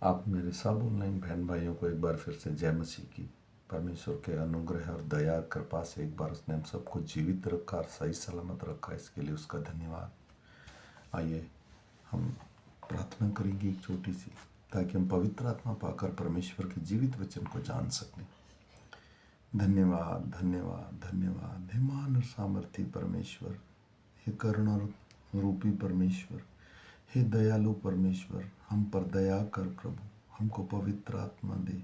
आप मेरे सब ऑनलाइन बहन भाइयों को एक बार फिर से जय मसीह की। परमेश्वर के अनुग्रह और दया कृपा से एक बार उसने हम सबको जीवित रखा और सही सलामत रखा, इसके लिए उसका धन्यवाद। आइए हम प्रार्थना करेंगे एक छोटी सी, ताकि हम पवित्र आत्मा पाकर परमेश्वर के जीवित वचन को जान सकें। धन्यवाद धन्यवाद धन्यवाद। हे महान और सामर्थी परमेश्वर, हे करुणा रूपी परमेश्वर, हे दयालु परमेश्वर, हम पर दया कर प्रभु, हमको पवित्र आत्मा दे,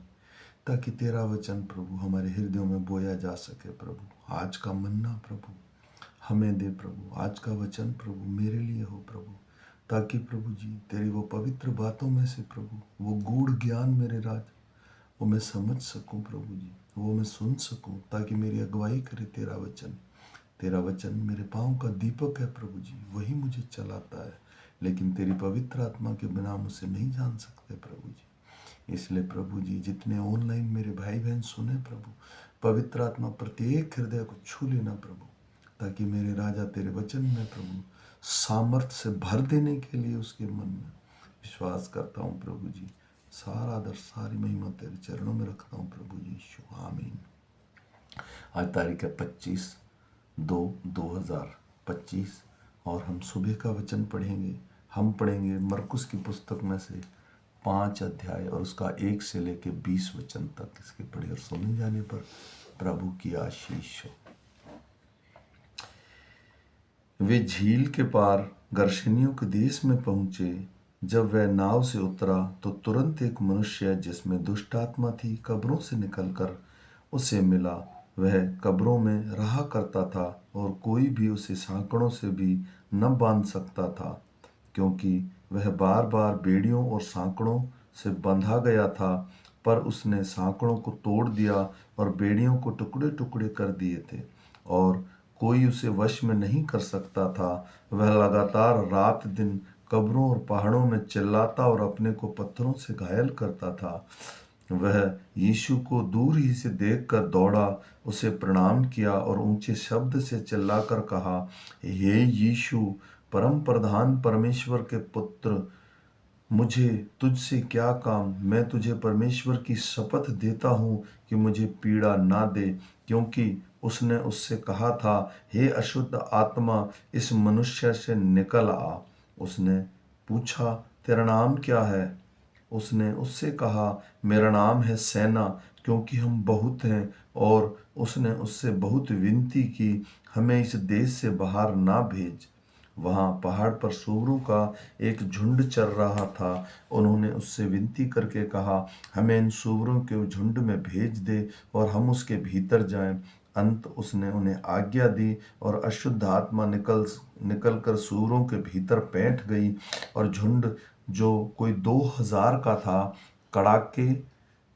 ताकि तेरा वचन प्रभु हमारे हृदयों में बोया जा सके। प्रभु आज का मन्ना प्रभु हमें दे प्रभु, आज का वचन प्रभु मेरे लिए हो प्रभु, ताकि प्रभु जी तेरी वो पवित्र बातों में से प्रभु वो गूढ़ ज्ञान मेरे राज वो मैं समझ सकूं प्रभु जी, वो मैं सुन सकूं, ताकि मेरी अगुवाई करे तेरा वचन। तेरा वचन मेरे पाँव का दीपक है प्रभु जी, वही मुझे चलाता है, लेकिन तेरी पवित्र आत्मा के बिना हम उसे नहीं जान सकते प्रभु जी। इसलिए प्रभु जी जितने ऑनलाइन मेरे भाई बहन सुने प्रभु, पवित्र आत्मा प्रत्येक हृदय को छू लेना प्रभु, ताकि मेरे राजा तेरे वचन में प्रभु सामर्थ्य से भर देने के लिए उसके मन में विश्वास करता हूँ प्रभु जी। सारा आदर सारी महिमा तेरे चरणों में रखता हूँ प्रभु यीशु, आमीन। आज तारीख है 25/2/2025 और हम सुबह का वचन पढ़ेंगे। हम पढ़ेंगे मरकुस की पुस्तक में से 5 अध्याय और उसका 1 से लेके 20 वचन तक। इसके पढ़े और सुने जाने पर प्रभु की आशीष हो। वे झील के पार गर्शनियों के देश में पहुंचे। जब वह नाव से उतरा तो तुरंत एक मनुष्य जिसमें दुष्ट आत्मा थी कब्रों से निकलकर उसे मिला। वह कब्रों में रहा करता था और कोई भी उसे सांकड़ों से भी न बांध सकता था, क्योंकि वह बार बार बेड़ियों और सांकड़ों से बंधा गया था। पर उसने सांकड़ों को तोड़ दिया और बेड़ियों को टुकड़े टुकड़े कर दिए थे, और कोई उसे वश में नहीं कर सकता था। वह लगातार रात दिन कब्रों और पहाड़ों में चिल्लाता और अपने को पत्थरों से घायल करता था। वह यीशु को दूर ही से देखकर दौड़ा, उसे प्रणाम किया और ऊंचे शब्द से चिल्लाकर कहा, हे यीशु, परम प्रधान परमेश्वर के पुत्र, मुझे तुझसे क्या काम? मैं तुझे परमेश्वर की शपथ देता हूँ कि मुझे पीड़ा ना दे। क्योंकि उसने उससे कहा था, हे अशुद्ध आत्मा, इस मनुष्य से निकल आ। उसने पूछा, तेरा नाम क्या है? उसने उससे कहा, मेरा नाम है सेना, क्योंकि हम बहुत हैं। और उसने उससे बहुत विनती की, हमें इस देश से बाहर ना भेज। वहाँ पहाड़ पर सूअरों का एक झुंड चर रहा था। उन्होंने उससे विनती करके कहा, हमें इन सूअरों के झुंड में भेज दे और हम उसके भीतर जाएं। अंत उसने उन्हें आज्ञा दी और अशुद्ध आत्मा निकल कर सूअरों के भीतर बैठ गई, और झुंड जो कोई 2000 का था कड़ाके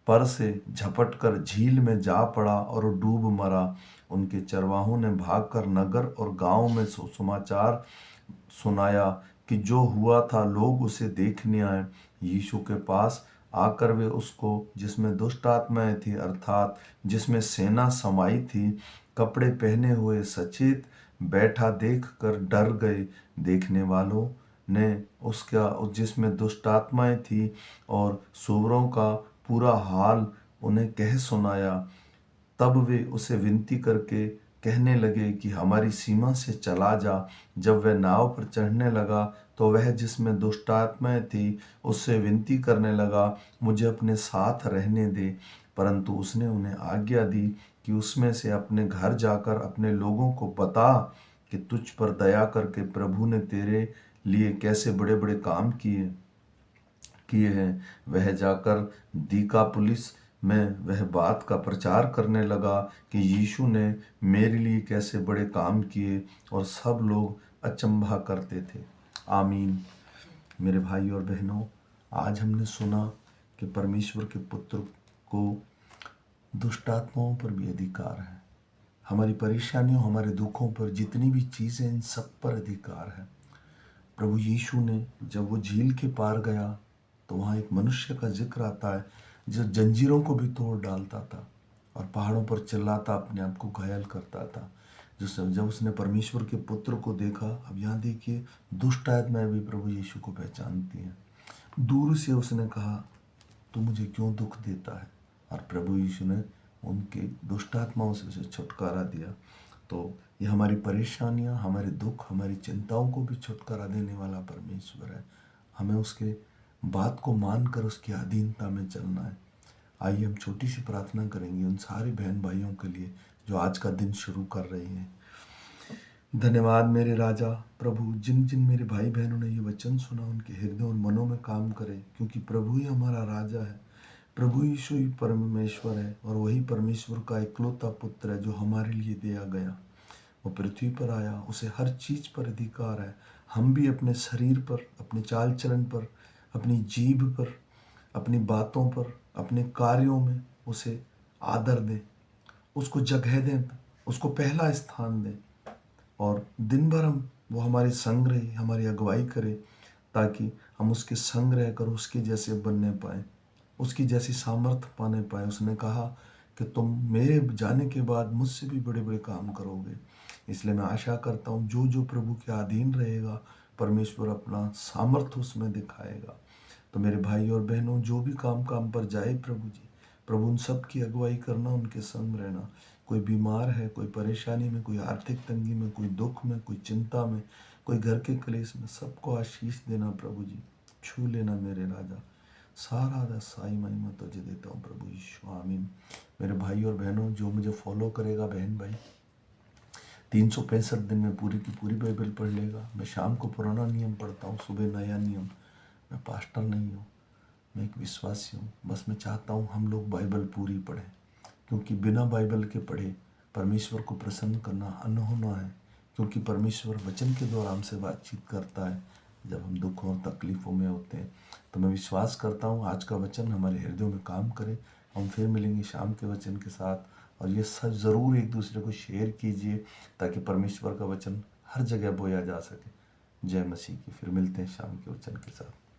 पर से झपटकर झील में जा पड़ा और डूब मरा। उनके चरवाहों ने भागकर नगर और गांव में समाचार सुनाया कि जो हुआ था, लोग उसे देखने आए। यीशु के पास आकर वे उसको, जिसमें दुष्ट आत्माएं थी अर्थात जिसमें सेना समाई थी, कपड़े पहने हुए सचेत बैठा देखकर डर गए। देखने वालों ने उसका, जिसमें दुष्ट आत्माएं थी और सूअरों का पूरा हाल उन्हें कह सुनाया। तब वे उसे विनती करके कहने लगे कि हमारी सीमा से चला जा। जब वह नाव पर चढ़ने लगा तो वह, जिसमें दुष्ट आत्माएं थी, उससे विनती करने लगा, मुझे अपने साथ रहने दे। परंतु उसने उन्हें आज्ञा दी कि उसमें से अपने घर जाकर अपने लोगों को बता कि तुझ पर दया करके प्रभु ने तेरे लिए कैसे बड़े बड़े काम किए हैं। वह जाकर दिकापुलिस में वह बात का प्रचार करने लगा कि यीशु ने मेरे लिए कैसे बड़े काम किए, और सब लोग अचंभा करते थे। आमीन। मेरे भाई और बहनों, आज हमने सुना कि परमेश्वर के पुत्र को दुष्ट आत्माओं पर भी अधिकार है। हमारी परेशानियों, हमारे दुखों पर, जितनी भी चीज़ें, इन सब पर अधिकार है। प्रभु यीशु ने जब वो झील के पार गया तो वहाँ एक मनुष्य का जिक्र आता है जो जंजीरों को भी तोड़ डालता था और पहाड़ों पर चिल्लाता, अपने आप को घायल करता था। जब उसने परमेश्वर के पुत्र को देखा, अब यहाँ देखिए, दुष्ट आत्माएं भी प्रभु यीशु को पहचानती हैं। दूर से उसने कहा, तू मुझे क्यों दुख देता है। और प्रभु यीशु ने उनके दुष्ट आत्माओं से उसे छुटकारा दिया। तो ये हमारी परेशानियां, हमारे दुख, हमारी चिंताओं को भी छुटकारा देने वाला परमेश्वर है। हमें उसके बात को मानकर उसकी अधीनता में चलना है। आइए हम छोटी सी प्रार्थना करेंगे उन सारे बहन भाइयों के लिए जो आज का दिन शुरू कर रहे हैं। धन्यवाद मेरे राजा प्रभु, जिन जिन मेरे भाई बहनों ने ये वचन सुना उनके हृदय और मनों में काम करे, क्योंकि प्रभु ही हमारा राजा है। प्रभु यीशु ही परमेश्वर है और वही परमेश्वर का इकलौता पुत्र है जो हमारे लिए दिया गया। वो पृथ्वी पर आया, उसे हर चीज पर अधिकार है। हम भी अपने शरीर पर, अपने चाल चलन पर, अपनी जीभ पर, अपनी बातों पर, अपने कार्यों में उसे आदर दें, उसको जगह दें, उसको पहला स्थान दें। और दिन भर वो हमारे संग रहे, हमारी अगुवाई करे, ताकि हम उसके संग रहकर उसके जैसे बनने पाए, उसकी जैसी सामर्थ्य पाने पाए। उसने कहा कि तुम मेरे जाने के बाद मुझसे भी बड़े बड़े काम करोगे। इसलिए मैं आशा करता हूँ जो जो प्रभु के अधीन रहेगा, परमेश्वर अपना सामर्थ्य उसमें दिखाएगा। तो मेरे भाई और बहनों, जो भी काम काम पर जाए प्रभु जी, प्रभु उन सब की अगुवाई करना, उनके संग रहना। कोई बीमार है, कोई परेशानी में, कोई आर्थिक तंगी में, कोई दुख में, कोई चिंता में, कोई घर के क्लेश में, सबको आशीष देना प्रभु जी। छू लेना मेरे राजा। सारा दा साई महिमा तुझे देता हूँ प्रभु यीशु, आमीन। मेरे भाई और बहनों, जो मुझे फॉलो करेगा, बहन भाई, 365 दिन में पूरी की पूरी बाइबल पढ़ लेगा। मैं शाम को पुराना नियम पढ़ता हूँ, सुबह नया नियम। मैं पास्टर नहीं हूँ, मैं एक विश्वासी हूँ। बस मैं चाहता हूँ हम लोग बाइबल पूरी पढ़ें, क्योंकि बिना बाइबल के पढ़े परमेश्वर को प्रसन्न करना अनहोना है। क्योंकि परमेश्वर वचन के द्वारा हमसे बातचीत करता है जब हम दुखों और तकलीफ़ों में होते हैं। तो मैं विश्वास करता हूँ आज का वचन हमारे हृदयों में काम करे। हम फिर मिलेंगे शाम के वचन के साथ। और ये सब ज़रूर एक दूसरे को शेयर कीजिए, ताकि परमेश्वर का वचन हर जगह बोया जा सके। जय मसीह की। फिर मिलते हैं शाम के वचन के साथ।